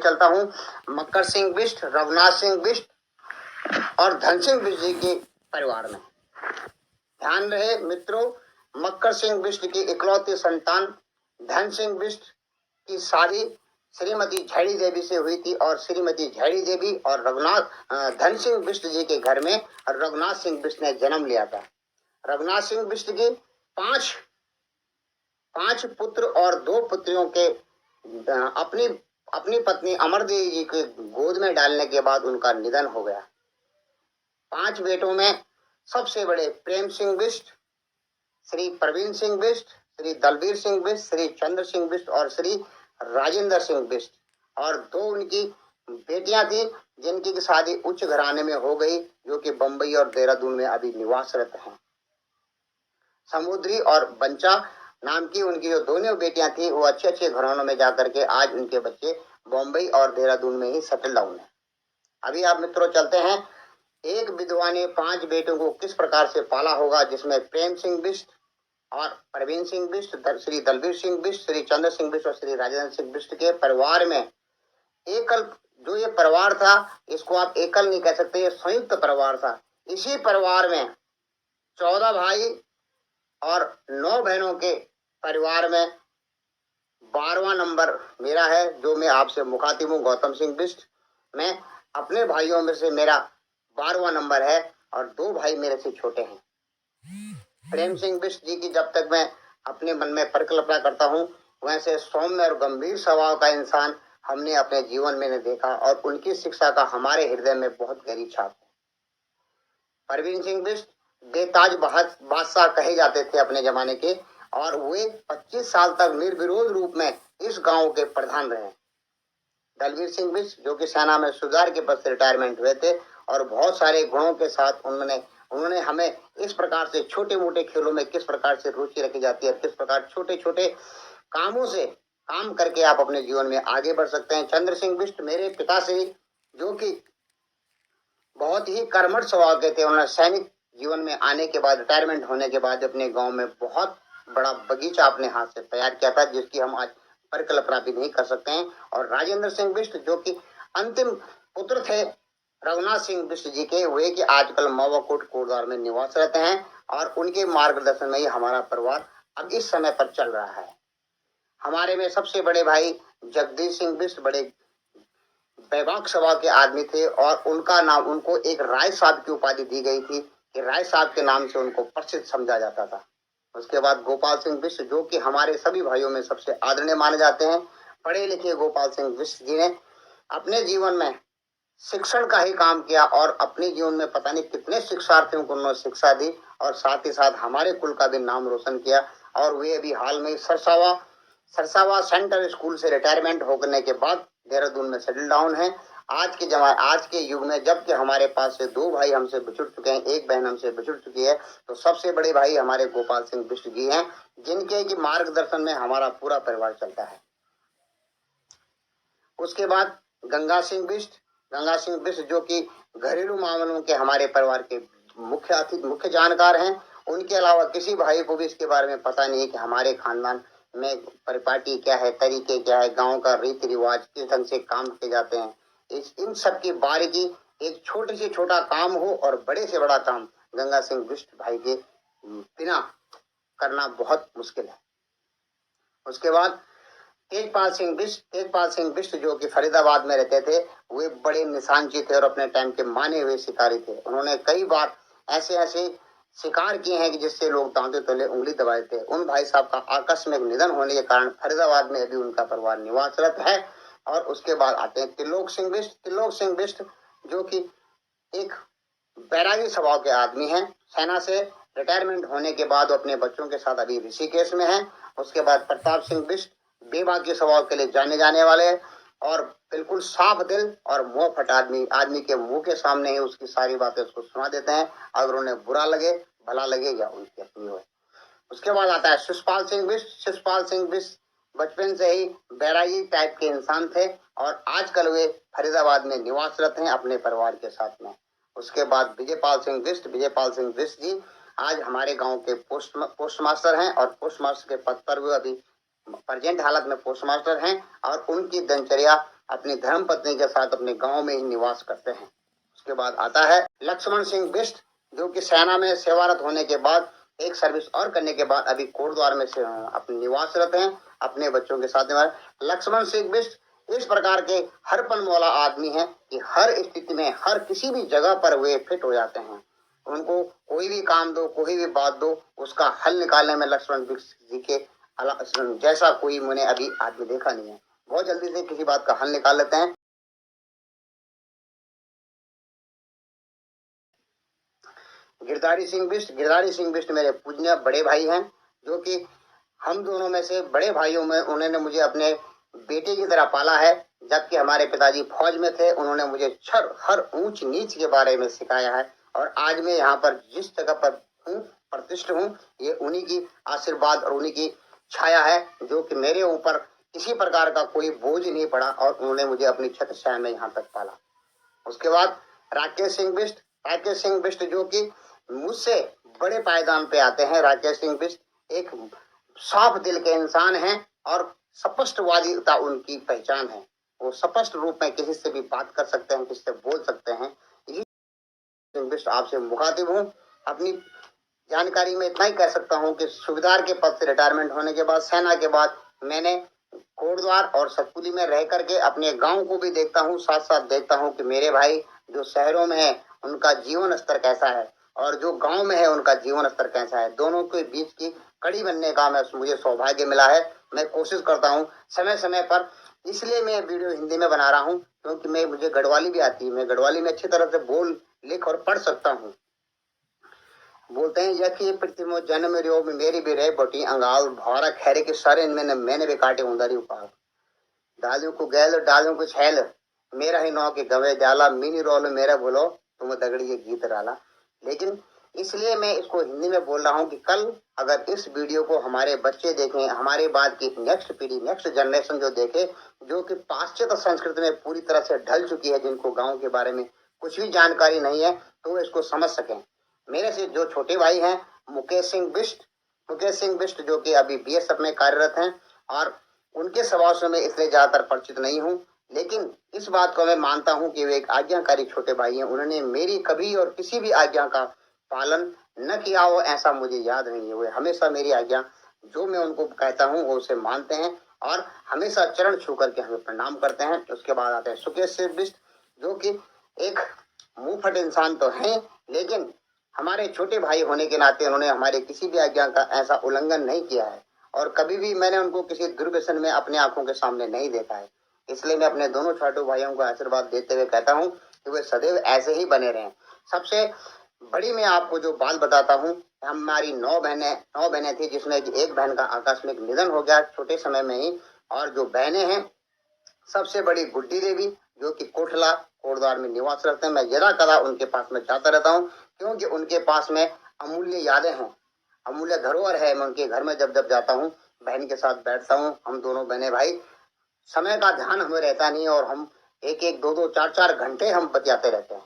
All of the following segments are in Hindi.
चलता हूँ मक्कर सिंह बिष्ट, रघुनाथ सिंह बिष्ट और धन सिंह बिष्ट जी के परिवार में। ध्यान रहे मित्रों, मक्कर सिंह बिष्ट की इकलौती संतान धन सिंह बिष्ट की शादी श्रीमती झैड़ी देवी से हुई थी और श्रीमती झैड़ी देवी और धन सिंह बिष्ट जी के घर में रघुनाथ सिंह बिष्ट ने जन्म लिया था। रघुनाथ सिंह बिष्ट की पांच पुत्र और 2 पुत्रियों के अपनी पत्नी अमर देवी जी के गोद में डालने के बाद उनका निधन हो गया। 5 बेटों में सबसे बड़े प्रेम सिंह बिष्ट, श्री प्रवीण सिंह बिष्ट, श्री दलबीर सिंह बिष्ट, श्री चंद्र सिंह बिष्ट और श्री राजेंद्र सिंह बिष्ट, और 2 उनकी बेटियां थी जिनकी शादी उच्च घराने में हो गई, जो कि बंबई और देहरादून में अभी निवासरत हैं। समुद्री और बंचा नाम की उनकी जो दोनों बेटियां थी वो अच्छे घरानों में जाकर के आज उनके बच्चे बम्बई और देहरादून में ही सेटल डाउन है। अभी आप मित्रों चलते हैं, एक विधवा ने 5 बेटों को किस प्रकार से पाला होगा, जिसमें प्रेम सिंह बिष्ट और प्रवीण सिंह बिष्ट, श्री दलबीर सिंह बिष्ट, श्री चंद्र सिंह बिष्ट और श्री राजेंद्र सिंह बिष्ट के परिवार में एकल जो ये परिवार था, इसको आप एकल नहीं कह सकते, ये संयुक्त परिवार था। इसी परिवार में 14 भाई और 9 बहनों के परिवार में 12वां नंबर मेरा है, जो मैं आपसे मुखातिब हूँ गौतम सिंह बिष्ट। मैं अपने भाइयों में से मेरा 12वां नंबर है और 2 भाई मेरे से छोटे हैं। प्रेम सिंह बिष्ट जी की जब तक मैं अपने मन में परिकल्पना करता हूँ, वैसे सौम्य और गंभीर स्वभाव का इंसान हमने अपने जीवन में नहीं देखा और उनकी शिक्षा का हमारे हृदय में बहुत गहरी छाप है। प्रवीण सिंह बिष्ट बेताज बादशाह कहे जाते थे अपने जमाने के, और वे 25 साल तक निर्विरोध रूप में इस गांव के प्रधान रहे। दलबीर सिंह बिष्ट जो कि सेना में सुधार के पद से रिटायरमेंट हुए थे और बहुत सारे गुणों के साथ उन्होंने हमें इस प्रकार से छोटे मोटे खेलों में किस प्रकार से रुचि रखी जाती है, किस प्रकार छोटे छोटे कामों से काम करके आप अपने जीवन में आगे बढ़ सकते हैं। चंद्र सिंह बिष्ट मेरे पिता से, जो कि बहुत ही कर्मठ स्वभाव के थे, उन्होंने सैनिक जीवन में आने के बाद, रिटायरमेंट होने के बाद अपने गांव में बहुत बड़ा बगीचा अपने हाथ से तैयार किया था, जिसकी हम आज परिकल्पना भी नहीं कर सकते हैं। और राजेंद्र सिंह बिष्ट जो कि अंतिम पुत्र थे रघुनाथ सिंह बिष्ट जी के, वे कि आजकल मावाकोट कोटद्वार में निवासरत हैं और उनके मार्गदर्शन में ही हमारा परिवार अब इस समय पर चल रहा है। हमारे में सबसे बड़े भाई जगदीश सिंह बिष्ट बड़े वैवाक स्वभाव के आदमी थे और उनका नाम, उनको एक राय साहब की उपाधि दी गई थी कि राय साहब के नाम से उनको प्रसिद्ध समझा जाता था। उसके बाद गोपाल सिंह बिष्ट जो कि हमारे सभी भाइयों में सबसे आदरणीय माने जाते हैं। पढ़े लिखे गोपाल सिंह बिष्ट जी ने अपने जीवन में शिक्षण का ही काम किया और अपने जीवन में पता नहीं कितने शिक्षार्थियों को उन्होंने शिक्षा दी और साथ ही साथ हमारे कुल का भी नाम रोशन किया। और वे अभी हाल में सरसावा सेंट्रल स्कूल से रिटायरमेंट होने के बाद देहरादून में सेटल डाउन है। आज के युग में जबकि हमारे पास से 2 भाई हमसे बिछुड़ चुके हैं, 1 बहन हमसे बिछुड़ चुकी है, तो सबसे बड़े भाई हमारे गोपाल सिंह बिष्ट जी हैं, जिनके की मार्गदर्शन में हमारा पूरा परिवार चलता है। उसके बाद गंगा सिंह बिष्ट जो कि घरेलू मामलों के हमारे परिवार के मुख्य जानकार हैं। उनके अलावा किसी भाई को भी इसके बारे में पता नहीं है कि हमारे खानदान में परिपाटी क्या है, तरीके क्या है, गांव का रीति रिवाज किस ढंग से काम किए जाते हैं। इन सब की बारीकी, एक छोटे से छोटा काम हो और बड़े से बड़ा काम गंगा सिंह बिष्ट भाई के बिना करना बहुत मुश्किल है। उसके बाद तेजपाल सिंह बिष्ट जो कि फरीदाबाद में रहते थे, वे बड़े निशानची थे और अपने टाइम के माने हुए शिकारी थे। उन्होंने कई बार ऐसे शिकार किए हैं कि जिससे लोग दांतों तले उंगली दबाए थे। उन भाई साहब का आकस्मिक निधन होने के कारण फरीदाबाद में अभी उनका परिवार निवासरत है। और उसके बाद आते हैं त्रिलोक सिंह बिष्ट जो कि एक बैरागी स्वभाव के आदमी हैं। सेना से रिटायरमेंट होने के बाद अपने बच्चों के साथ अभी ऋषिकेश में हैं। उसके बाद प्रताप सिंह बिष्ट बेबाकी स्वभाव के लिए जाने जाने वाले और बिल्कुल साफ दिल और मुंह फट आदमी के मुंह के सामने ही उसकी सारी बातें उसको सुना देते हैं, अगर उन्हें बुरा लगे, भला लगे या उनकी अपनी हो। उसके बाद आता है शिषपाल सिंह बिष्ट बचपन से ही बैरागी टाइप के इंसान थे और आजकल वे फरीदाबाद में निवासरत हैं अपने परिवार के साथ में। उसके बाद विजयपाल सिंह बिष्ट जी आज हमारे गांव के पोस्ट मास्टर हैं और पोस्ट मास्टर के पद पर वे अभी प्रेजेंट हालत में पोस्ट मास्टर हैं और उनकी दिनचर्या अपनी धर्म पत्नी के साथ अपने गांव में ही निवास करते हैं। उसके बाद आता है लक्ष्मण सिंह बिष्ट, जो कि सेना में सेवारत होने के बाद एक सर्विस और करने के बाद अभी कोटद्वार में से अपने निवासरत हैं अपने बच्चों के साथ। लक्ष्मण सिंह बिष्ट इस प्रकार के हरपन मौला आदमी हैं कि हर स्थिति में हर किसी भी जगह पर वे फिट हो जाते हैं। उनको कोई भी काम दो, कोई भी बात दो, उसका हल निकालने में लक्ष्मण बिष्ट जी के जैसा कोई मैंने अभी आदमी देखा नहीं है। बहुत जल्दी से किसी बात का हल निकाल लेते हैं। गिरधारी सिंह बिष्ट मेरे पूजनीय बड़े भाई हैं, जो कि हम दोनों में से बड़े भाइयों में उन्होंने मुझे अपने बेटे की तरह पाला है। जबकि हमारे पिताजी फौज में थे, उन्होंने मुझे हर ऊंच नीच के बारे में सिखाया है। और आज मैं यहाँ पर जिस जगह पर हूँ, प्रतिष्ठित हूँ, ये उन्हीं की आशीर्वाद और उन्हीं की छाया है, जो कि मेरे ऊपर किसी प्रकार का कोई बोझ नहीं पड़ा और उन्होंने मुझे अपनी छत्र छाया में यहाँ तक पाला। उसके बाद राकेश सिंह बिष्ट जो कि मुझसे बड़े पायदान पे आते हैं। राकेश सिंह बिष्ट एक साफ दिल के इंसान हैं और स्पष्टवादिता उनकी पहचान है। वो स्पष्ट रूप में किसी से भी बात कर सकते हैं, किसी से बोल सकते हैं। यही सिंह बिष्ट आपसे मुखातिब हूँ। अपनी जानकारी में इतना ही कह सकता हूँ कि सूबेदार के पद से रिटायरमेंट होने के बाद, सेना के बाद, मैंने कोटद्वार और सतपुली में रह करके अपने गांव को भी देखता हूँ, साथ साथ देखता हूँ कि मेरे भाई जो शहरों में है उनका जीवन स्तर कैसा है और जो गांव में है उनका जीवन स्तर कैसा है। दोनों के बीच की कड़ी बनने का मुझे सौभाग्य मिला है। मैं कोशिश करता हूँ समय समय पर, इसलिए मैं वीडियो हिंदी में बना रहा हूँ क्योंकि मुझे गढ़वाली भी आती है। मैं गढ़वाली में अच्छी तरह से बोल, लिख और पढ़ सकता हूँ। बोलते हैं यकी प्रतिमो जन्म रियो मेरी भी रहे बटी अंगाल भौरा खैरे के सारे मैंने भी काटे उंदरी उपाल डालियों को गैल डालियों को छैल मेरा ही नौ के गवे जाला मिनी रोल मेरा बोलो तुम दगड़ी ये गीत डाला। लेकिन इसलिए मैं इसको हिंदी में बोल रहा हूँ कि कल अगर इस वीडियो को हमारे बच्चे देखें, हमारे बाद की नेक्स्ट पीढ़ी, नेक्स्ट जनरेशन जो देखे, जो कि पाश्चात्य संस्कृति में पूरी तरह से ढल चुकी है, जिनको गाँव के बारे में कुछ भी जानकारी नहीं है, तो वो इसको समझ सकें। मेरे से जो छोटे भाई हैं मुकेश सिंह बिष्ट जो कि अभी बीएसएफ में कार्यरत हैं और उनके स्वभाव से मैं इसलिए ज्यादातर परिचित नहीं हूँ, लेकिन इस बात को मैं मानता हूँ कि वे एक आज्ञाकारी छोटे भाई हैं। उन्होंने मेरी कभी और किसी भी आज्ञा का पालन न किया हो ऐसा मुझे याद नहीं है। वे हमेशा मेरी आज्ञा जो मैं उनको कहता हूँ वो उसे मानते हैं और हमेशा चरण छू करके हमें प्रणाम करते हैं। उसके बाद आते हैं सुकेश बिष्ट, जो कि एक मुंहफट इंसान तो हैं, लेकिन हमारे छोटे भाई होने के नाते उन्होंने हमारे किसी भी आज्ञा का ऐसा उल्लंघन नहीं किया है और कभी भी मैंने उनको किसी दुर्व्यसन में अपने आंखों के सामने नहीं देखा है। इसलिए मैं अपने दोनों छोटे भाइयों को आशीर्वाद देते हुए कहता हूँ कि वे सदैव ऐसे ही बने रहें। सबसे बड़ी मैं आपको जो बात बताता हूँ, हमारी 9 बहनें थी, जिसमें एक बहन का आकस्मिक निधन हो गया छोटे समय में ही। और जो बहनें हैं, सबसे बड़ी गुड्डी देवी जो कि कोटद्वार में निवास रखते हैं। मैं जरा कदा उनके पास में जाता रहता हूँ क्योंकि उनके पास में अमूल्य यादें हैं, अमूल्य धरोहर है। मैं उनके घर में जब जब जाता हूँ बहन के साथ बैठता हूँ। हम दोनों बहने भाई, समय का ध्यान हमें रहता नहीं और हम एक एक दो दो चार चार घंटे हम बतियाते रहते हैं।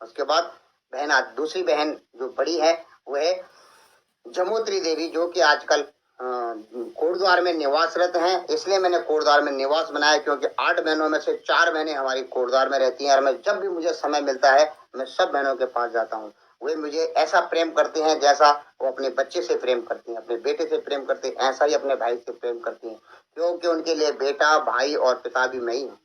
उसके बाद दूसरी बहन जो बड़ी है वो है जमोत्री देवी, जो कि आजकल कोटद्वार में निवासरत हैं। इसलिए मैंने कोटद्वार में निवास बनाया क्योंकि 8 बहनों में से 4 बहनें हमारी कोटद्वार में रहती हैं और मैं जब भी मुझे समय मिलता है मैं सब बहनों के पास जाता हूँ। वे मुझे ऐसा प्रेम करती हैं जैसा वो अपने बच्चे से प्रेम करती हैं, अपने बेटे से प्रेम करती हैं, ऐसा ही अपने भाई से प्रेम करती हैं। क्योंकि उनके लिए बेटा, भाई और पिता भी मैं ही हूँ।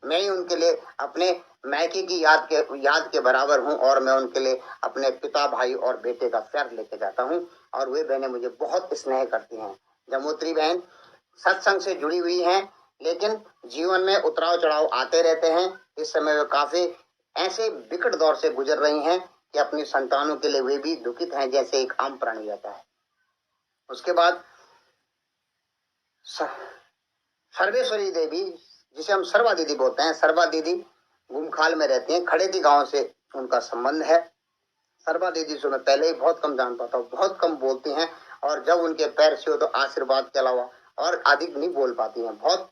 मैं ही उनके लिए अपने मैके की याद के बराबर हूँ और मैं उनके लिए अपने पिता, भाई और बेटे का प्यार लेके जाता हूँ और वे बहनें मुझे बहुत स्नेह करती हैं। जमोत्री बहन सत्संग से जुड़ी हुई हैं, लेकिन जीवन में उतराव चढ़ाव आते रहते हैं। इस समय वे काफी ऐसे विकट दौर से गुजर रही हैं कि अपनी संतानों के लिए वे भी दुखित हैं, जैसे एक आम प्राणी रहता है। उसके बाद सर्वेश्वरी देवी, जिसे हम सर्वा दीदी बोलते हैं, सर्वा दीदी गुमखाल में रहती हैं, खड़ेती गांव से उनका संबंध है। सर्वा दीदी से मैं पहले ही बहुत कम जान पाता हूँ, बहुत कम बोलती हैं और जब उनके पैर से हो तो आशीर्वाद के अलावा और अधिक नहीं बोल पाती हैं। बहुत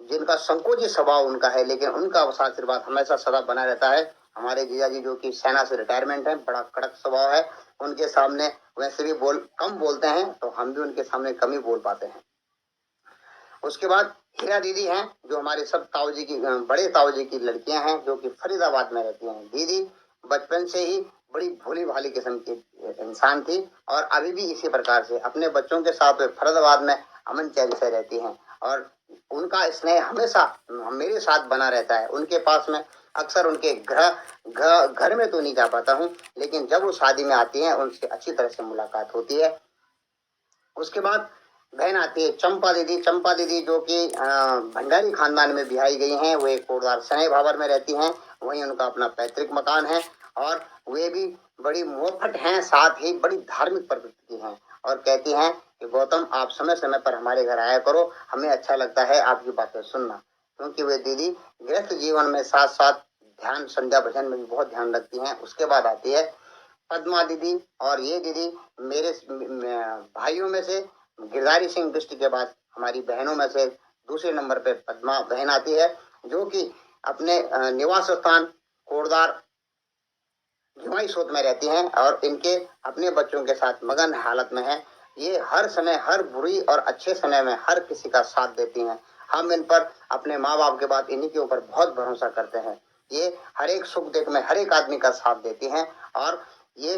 जिनका संकोची स्वभाव उनका है, लेकिन उनका आशीर्वाद हमेशा सदा बना रहता है। हमारे जीजा जी जो कि सेना से रिटायरमेंट है, बड़ा कड़क स्वभाव है, उनके सामने वैसे भी कम बोलते हैं, तो हम भी उनके सामने कम ही बोल पाते हैं। उसके बाद हीरा दीदी हैं जो हमारे सब ताऊ जी की बड़े ताऊ जी की लड़कियां हैं जो कि फरीदाबाद में रहती हैं। दीदी बचपन से ही बड़ी भोली भाली किस्म की इंसान थी और अभी भी इसी प्रकार से अपने बच्चों के साथ फरीदाबाद में अमन चैन से रहती हैं और उनका स्नेह हमेशा मेरे साथ बना रहता है। उनके पास में अक्सर उनके घर में तो नहीं जा पाता हूँ, लेकिन जब वो शादी में आती हैं उनसे अच्छी तरह से मुलाकात होती है। उसके बाद बहन आती है चंपा दीदी। चंपा दीदी जो कि भंडारी खानदान में बिहाई गई हैं, वे कोटद्वार सने भावर में रहती हैं, वहीं उनका अपना पैतृक मकान है और वे भी बड़ी मोहफट हैं, साथ ही बड़ी धार्मिक प्रवृत्ति की हैं और कहती हैं कि गौतम आप समय समय पर हमारे घर आया करो, हमें अच्छा लगता है आपकी बातें सुनना। क्योंकि वे दीदी गृहस्थ जीवन में साथ साथ ध्यान संध्या भजन में भी बहुत ध्यान रखती हैं। उसके बाद आती है पद्मा दीदी और ये दीदी मेरे भाइयों में से गिरधारी सिंह बिष्ट के बाद हमारी बहनों में से दूसरे नंबर पे पद्मा बहन आती है, जो कि अपने निवास स्थान कोटद्वार जुआई सोत में रहती हैं और इनके अपने बच्चों के साथ मगन हालत में है। ये हर समय हर बुरी और अच्छे समय में हर किसी का साथ देती हैं। हम इन पर अपने माँ बाप के बाद इन्हीं के ऊपर बहुत भरोसा करते हैं। ये हर एक सुख दुख में हर एक आदमी का साथ देती हैं और ये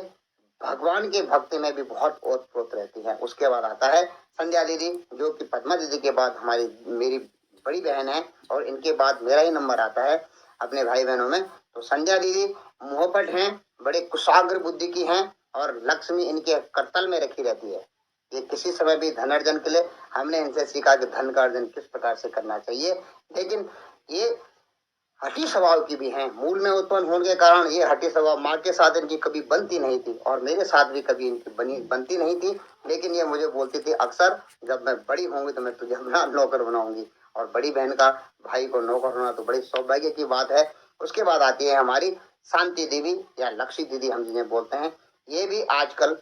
भगवान के भक्ति में भी बहुत ओतप्रोत रहती है। उसके बाद आता है संध्या दीदी, जो कि पद्मा दीदी के बाद मेरी बड़ी बहन है और इनके बाद मेरा ही नंबर आता है अपने भाई बहनों में। तो संध्या दीदी मोहपट हैं, बड़े कुशाग्र बुद्धि की हैं और लक्ष्मी इनके करतल में रखी रहती है। ये किसी समय भी धन अर्जन के लिए हमने इनसे सीखा कि धन का अर्जन किस प्रकार से करना चाहिए, लेकिन ये हठी स्वभाव की भी हैं। मूल में उत्पन्न होने के कारण ये हठी स्वभाव माँ के साथ इनकी कभी बनती नहीं थी और मेरे साथ भी कभी इनकी बनती नहीं थी, लेकिन ये मुझे बोलती थी अक्सर, जब मैं बड़ी होंगी तो मैं तुझे अपना नौकर बनाऊंगी। और बड़ी बहन का भाई को नौकर होना तो बड़ी सौभाग्य की बात है। उसके बाद आती है हमारी शांति देवी या लक्ष्मी दीदी हम जिन्हें बोलते हैं। ये भी आजकल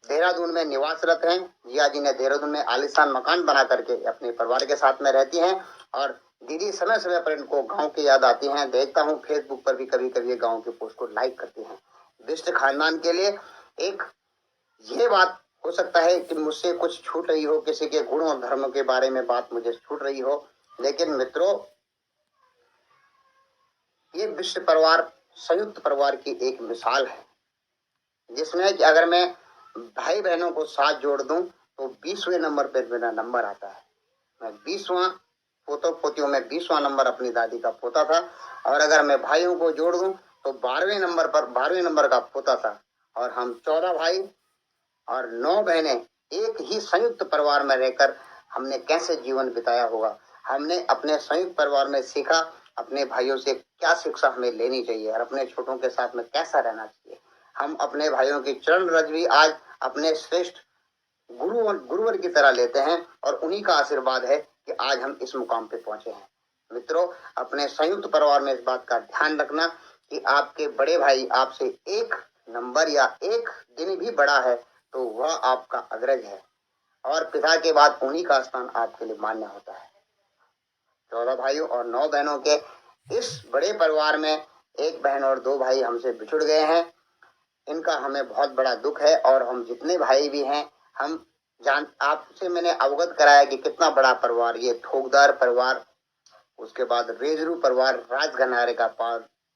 देहरादून में निवासरत हैं। जिया जी ने देहरादून में आलीशान मकान बना करके अपने परिवार के साथ में रहती हैं और दीदी समय समय पर इनको गांव की याद आती हैं। देखता हूँ फेसबुक पर भी कभी कभी गांव के पोस्ट को लाइक करती हैं। बिष्ट खानदान के लिए एक ये बात हो सकता है कि मुझसे कुछ छूट रही हो, किसी के गुण और धर्म के बारे में बात मुझे छूट रही हो, लेकिन मित्रों ये बिष्ट परिवार संयुक्त परिवार की एक मिसाल है, जिसमें कि अगर मैं भाई बहनों को साथ जोड़ दूं तो 20वें नंबर पर मेरा नंबर आता है। मैं 20वां पोतों पोतियों में 20वां नंबर अपनी दादी का पोता था और अगर मैं भाइयों को जोड़ दूं तो 12वें नंबर का पोता था और हम 14 भाई और 9 बहनें एक ही संयुक्त परिवार में रहकर हमने कैसे जीवन बिताया होगा। हमने अपने संयुक्त परिवार में सीखा अपने भाइयों से क्या शिक्षा हमें लेनी चाहिए और अपने छोटों के साथ में कैसा रहना चाहिए। हम अपने भाइयों की चरण रज भी आज अपने श्रेष्ठ गुरुवर की तरह लेते हैं और उन्हीं का आशीर्वाद है कि आज हम इस मुकाम पे पहुंचे हैं। मित्रों अपने संयुक्त परिवार में इस बात का ध्यान रखना कि आपके बड़े भाई आपसे एक नंबर या एक दिन भी बड़ा है तो वह आपका अग्रज है और पिता के बाद उन्हीं का स्थान आपके लिए मान्य होता है। 14 भाइयों और 9 बहनों के इस बड़े परिवार में एक बहन और 2 भाई हमसे बिछुड़ गए हैं। इनका हमें बहुत बड़ा दुख है और हम जितने भाई भी हैं हम आपसे मैंने अवगत कराया कि कितना बड़ा परिवार ये ठोकदार परिवार, उसके बाद रेजरू परिवार, राजघनारे का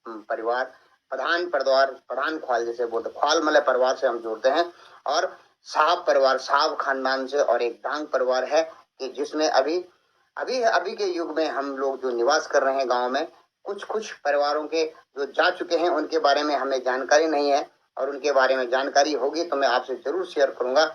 परिवार, प्रधान ख्वाल जैसे बोलते ख्वाल मले परिवार से हम जोड़ते हैं और साहब परिवार साहब खानदान से और एक डांग परिवार है कि जिसमें अभी के युग में हम लोग जो निवास कर रहे हैं गांव में, कुछ परिवारों के जो जा चुके हैं उनके बारे में हमें जानकारी नहीं है और उनके बारे में जानकारी होगी तो मैं आपसे जरूर शेयर करूंगा।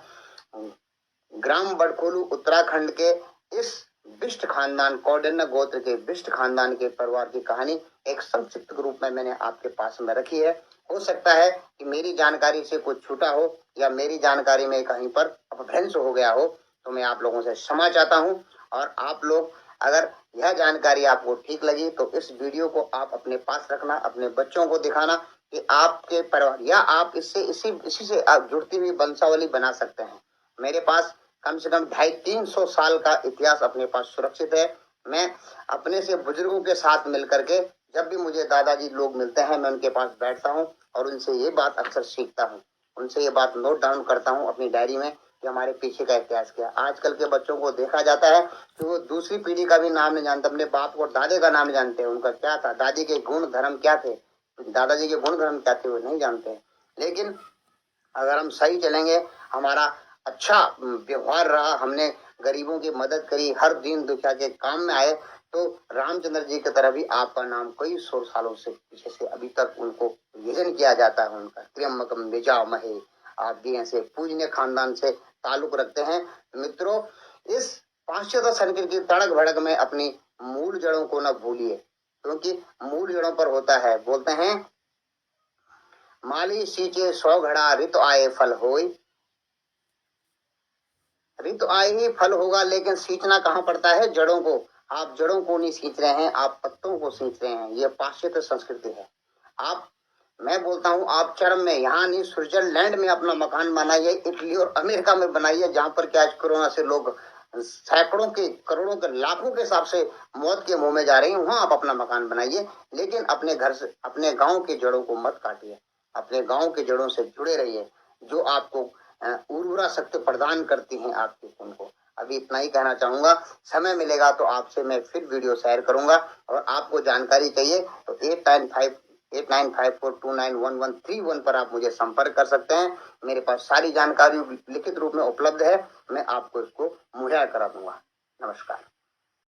ग्राम बड़कोलू उत्तराखंड के इस बिष्ट खानदान कौंडिन्य गोत्र के बिष्ट खानदान के परिवार की कहानी एक संक्षिप्त रूप में मैंने आपके पास में रखी है। हो सकता है कि मेरी जानकारी से कुछ छूटा हो या मेरी जानकारी में कहीं पर अपभ्रंश हो गया हो तो मैं आप लोगों से क्षमा चाहता हूं और आप लोग अगर यह जानकारी आपको ठीक लगी तो इस वीडियो को आप अपने पास रखना, अपने बच्चों को दिखाना कि आपके परिवार या आप इसी से आप जुड़ती हुई वंशावली बना सकते हैं। मेरे पास कम से कम 250-300 साल का इतिहास अपने पास सुरक्षित है। मैं अपने से बुजुर्गों के साथ मिलकर के जब भी मुझे दादाजी लोग मिलते हैं मैं उनके पास बैठता हूँ और उनसे ये बात अक्सर सीखता हूँ, उनसे ये बात नोट डाउन करता हूँ अपनी डायरी में कि हमारे पीछे का इतिहास क्या। आजकल के बच्चों को देखा जाता है कि वो दूसरी पीढ़ी का भी नाम नहीं जानते, अपने बाप और दादे का नाम नहीं जानते, उनका क्या था, दादी के गुण धर्म क्या थे, दादाजी के गुण धर्म क्या थे, वो नहीं जानते। लेकिन अगर हम सही चलेंगे, हमारा अच्छा व्यवहार रहा, हमने गरीबों की मदद करी, हर दीन दुखिया के काम में आए, तो रामचंद्र जी की तरह भी आपका नाम कई 100 सालों से पीछे से अभी तक उनको यजन किया जाता है। उनका त्र्यंबकम यजामहे, आप भी ऐसे पूजनीय खानदान से ताल्लुक रखते हैं। मित्रों, इस पाश्चात्य संस्कृति की तड़क भड़क में अपनी मूल जड़ों को न भूलिए, क्योंकि मूल जड़ों पर होता है, बोलते हैं माली सींचे 100 घड़ा, ऋतु आए फल होय। ऋतु आए ही फल होगा, लेकिन सींचना कहाँ पड़ता है, जड़ों को। आप जड़ों को नहीं सींच रहे हैं, आप पत्तों को सींच रहे हैं। ये पाश्चात्य संस्कृति है। आप, मैं बोलता हूँ, आप चरम में, यहाँ नहीं, स्विट्जरलैंड में अपना मकान बनाइए, इटली और अमेरिका में बनाइए, जहाँ पर क्या कोरोना से लोग सैकड़ों के, करोड़ों के, लाखों के हिसाब से मौत के मुंह में जा रही है। वहां आप अपना मकान बनाइए, लेकिन अपने घर से, अपने गांव के जड़ों को मत काटिए, अपने गांव के जड़ों से जुड़े रहिए, जो आपको उर्वरा शक्ति प्रदान करती हैं आपके खून को। अभी इतना ही कहना चाहूंगा। समय मिलेगा तो आपसे मैं फिर वीडियो शेयर करूंगा, और आपको जानकारी चाहिए तो 8954291131 पर आप मुझे संपर्क कर सकते हैं। मेरे पास सारी जानकारी लिखित रूप में उपलब्ध है, मैं आपको इसको मुहैया करा दूंगा। नमस्कार।